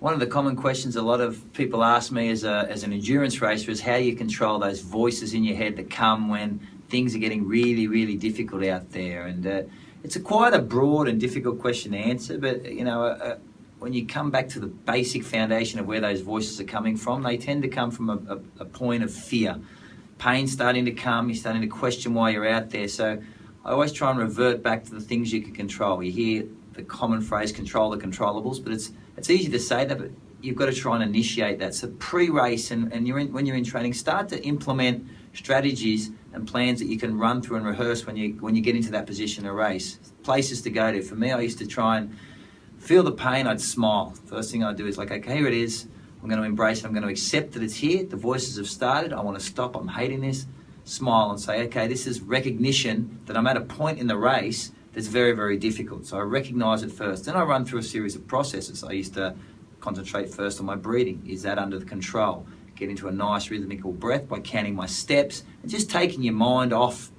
One of the common questions a lot of people ask me as an endurance racer is how you control those voices in your head that come when things are getting really, really difficult out there. And it's quite a broad and difficult question to answer, but when you come back to the basic foundation of where those voices are coming from, they tend to come from a point of fear. Pain starting to come, you're starting to question why you're out there. So I always try and revert back to the things you can control. You hear the common phrase, control the controllables, but it's easy to say that, but you've got to try and initiate that. So pre-race and when you're in training, start to implement strategies and plans that you can run through and rehearse when you get into that position to race. Places to go to. For me, I used to try and feel the pain, I'd smile. First thing I'd do is like, okay, here it is. I'm going to embrace it. I'm going to accept that it's here. The voices have started. I want to stop. I'm hating this. Smile and say, okay, this is recognition that I'm at a point in the race that's very, very difficult. So I recognize it first. Then I run through a series of processes. I used to concentrate first on my breathing. Is that under the control? Get into a nice rhythmical breath by counting my steps and just taking your mind off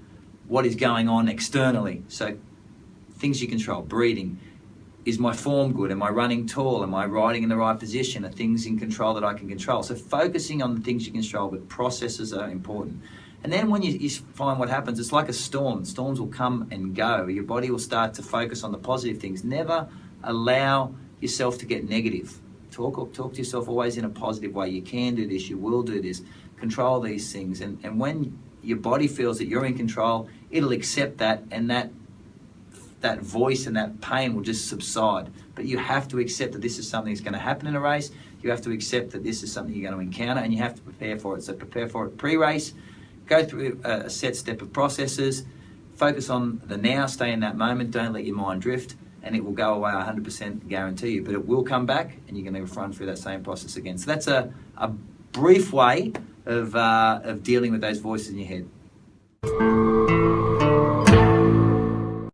what is going on externally. So things you control, breathing. Is my form good? Am I running tall? Am I riding in the right position? Are things in control that I can control? So focusing on the things you control, but processes are important. And then when you find what happens, it's like a storm. Storms will come and go. Your body will start to focus on the positive things. Never allow yourself to get negative. Talk to yourself always in a positive way. You can do this, you will do this. Control these things. And when your body feels that you're in control, it'll accept that, and that voice and that pain will just subside. But you have to accept that this is something that's going to happen in a race. You have to accept that this is something you're going to encounter, and you have to prepare for it. So prepare for it pre-race. Go through a set step of processes, focus on the now, stay in that moment, don't let your mind drift, and it will go away, 100% guarantee you. But it will come back, and you're going to run through that same process again. So that's a brief way of dealing with those voices in your head.